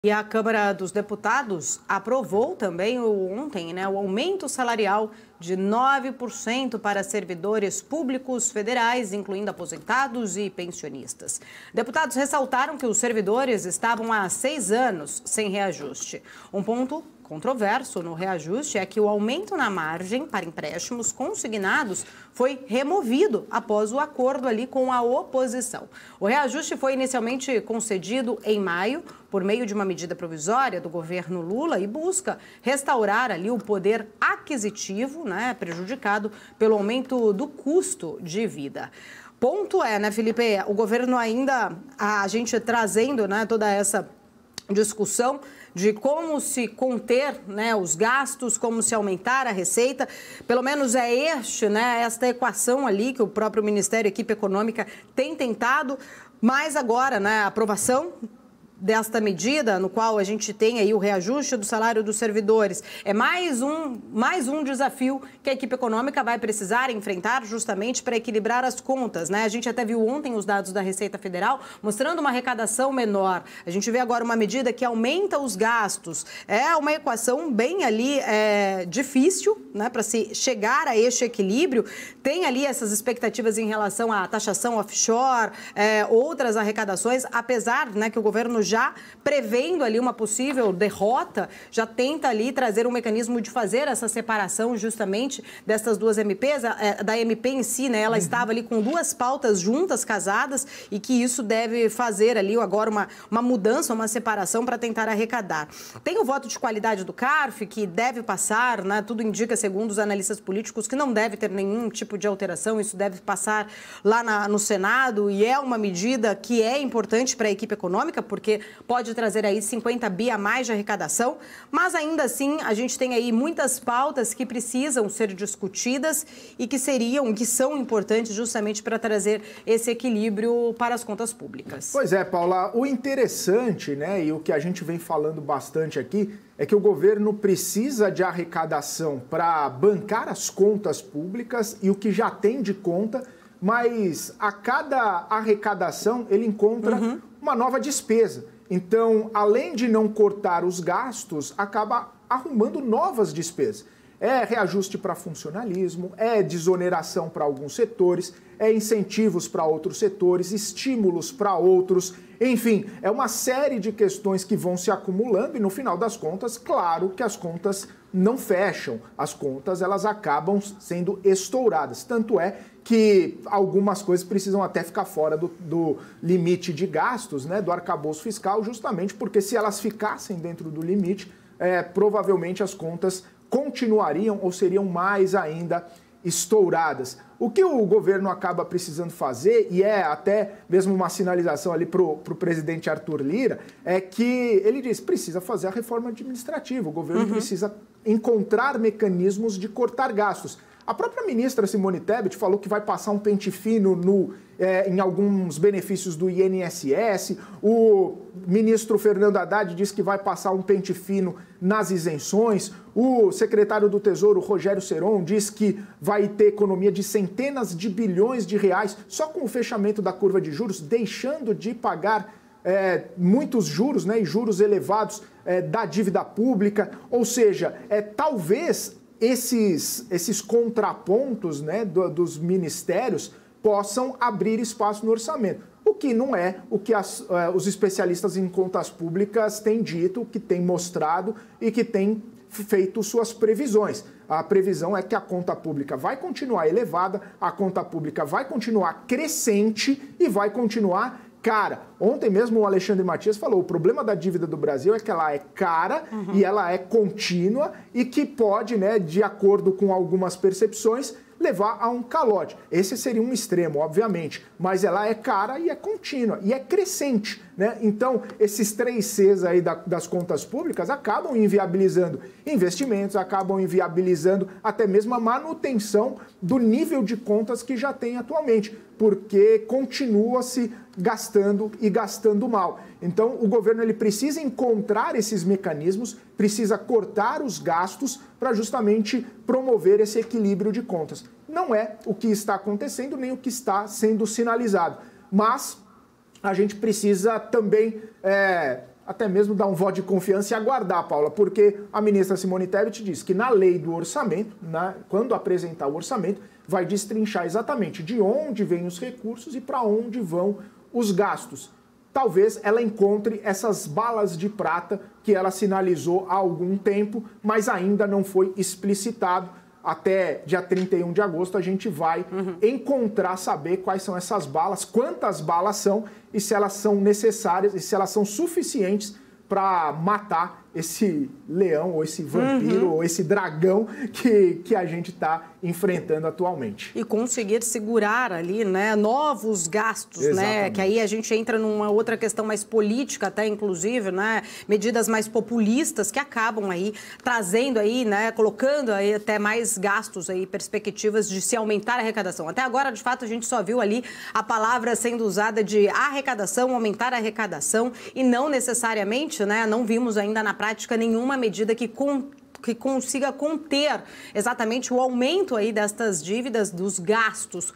E a Câmara dos Deputados aprovou também ontem, o aumento salarial de 9% para servidores públicos federais, incluindo aposentados e pensionistas. Deputados ressaltaram que os servidores estavam há 6 anos sem reajuste. Um ponto controverso no reajuste é que o aumento na margem para empréstimos consignados foi removido após o acordo ali com a oposição. O reajuste foi inicialmente concedido em maio por meio de uma medida provisória do governo Lula e busca restaurar ali o poder aquisitivo, prejudicado pelo aumento do custo de vida. Ponto é, Felipe, o governo ainda, a gente trazendo, toda essa discussão de como se conter os gastos, como se aumentar a receita. Pelo menos é esta equação ali que o próprio Ministério e Equipe Econômica tem tentado, mas agora, a aprovação desta medida, no qual a gente tem aí o reajuste do salário dos servidores, é mais um desafio que a equipe econômica vai precisar enfrentar justamente para equilibrar as contas, A gente até viu ontem os dados da Receita Federal mostrando uma arrecadação menor. A gente vê agora uma medida que aumenta os gastos. É uma equação bem ali difícil, para se chegar a este equilíbrio. Tem ali essas expectativas em relação à taxação offshore, outras arrecadações, apesar, que o governo já prevendo ali uma possível derrota, já tenta ali trazer um mecanismo de fazer essa separação justamente dessas duas MPs, da MP em si, ela estava ali com 2 pautas juntas, casadas, e que isso deve fazer ali agora uma mudança, uma separação para tentar arrecadar. Tem o voto de qualidade do CARF, que deve passar, tudo indica, segundo os analistas políticos, que não deve ter nenhum tipo de alteração, isso deve passar lá no Senado, e é uma medida que é importante para a equipe econômica, porque pode trazer aí 50 bi a mais de arrecadação, mas ainda assim a gente tem aí muitas pautas que precisam ser discutidas e que são importantes justamente para trazer esse equilíbrio para as contas públicas. Pois é, Paula, o interessante, e o que a gente vem falando bastante aqui, é que o governo precisa de arrecadação para bancar as contas públicas e o que já tem de conta, mas a cada arrecadação ele encontra uma nova despesa. Então, além de não cortar os gastos, acaba arrumando novas despesas. É reajuste para funcionalismo, é desoneração para alguns setores, é incentivos para outros setores, estímulos para outros. Enfim, é uma série de questões que vão se acumulando e, no final das contas, claro que as contas não fecham. As contas, elas acabam sendo estouradas. Tanto é que algumas coisas precisam até ficar fora do limite de gastos, do arcabouço fiscal, justamente porque se elas ficassem dentro do limite, provavelmente as contas continuariam ou seriam mais ainda estouradas. O que o governo acaba precisando fazer, e é até mesmo uma sinalização ali para o presidente Arthur Lira, é que ele diz, precisa fazer a reforma administrativa, o governo precisa encontrar mecanismos de cortar gastos. A própria ministra Simone Tebet falou que vai passar um pente fino em alguns benefícios do INSS. O ministro Fernando Haddad disse que vai passar um pente fino nas isenções. O secretário do Tesouro, Rogério Ceron, diz que vai ter economia de centenas de bilhões de reais só com o fechamento da curva de juros, deixando de pagar muitos juros, e juros elevados da dívida pública. Ou seja, talvez esses contrapontos dos ministérios possam abrir espaço no orçamento. O que não é o que os especialistas em contas públicas têm dito, que têm mostrado e que têm feito suas previsões. A previsão é que a conta pública vai continuar elevada, a conta pública vai continuar crescente e vai continuar cara. Ontem mesmo o Alexandre Matias falou, o problema da dívida do Brasil é que ela é cara e ela é contínua e que pode, de acordo com algumas percepções, levar a um calote. Esse seria um extremo, obviamente, mas ela é cara e é contínua e é crescente, Então, esses 3 Cs aí das contas públicas acabam inviabilizando investimentos, acabam inviabilizando até mesmo a manutenção do nível de contas que já tem atualmente, porque continua-se gastando e gastando mal. Então, o governo ele precisa encontrar esses mecanismos, precisa cortar os gastos para justamente promover esse equilíbrio de contas. Não é o que está acontecendo, nem o que está sendo sinalizado, mas a gente precisa também até mesmo dar um voto de confiança e aguardar, Paula, porque a ministra Simone Tebet disse que na lei do orçamento, quando apresentar o orçamento, vai destrinchar exatamente de onde vêm os recursos e para onde vão os gastos. Talvez ela encontre essas balas de prata que ela sinalizou há algum tempo, mas ainda não foi explicitado. Até dia 31 de agosto a gente vai encontrar, saber quais são essas balas, quantas balas são e se elas são necessárias e se elas são suficientes para matar esse leão ou esse vampiro ou esse dragão que a gente está enfrentando atualmente. E conseguir segurar ali, né, novos gastos, né, que aí a gente entra numa outra questão mais política até, inclusive, né, medidas mais populistas que acabam aí trazendo aí, né, colocando aí até mais gastos aí, perspectivas de se aumentar a arrecadação. Até agora, de fato, a gente só viu ali a palavra sendo usada de arrecadação, aumentar a arrecadação e não necessariamente, né, não vimos ainda na prática nenhuma medida que consiga conter exatamente o aumento aí destas dívidas, dos gastos.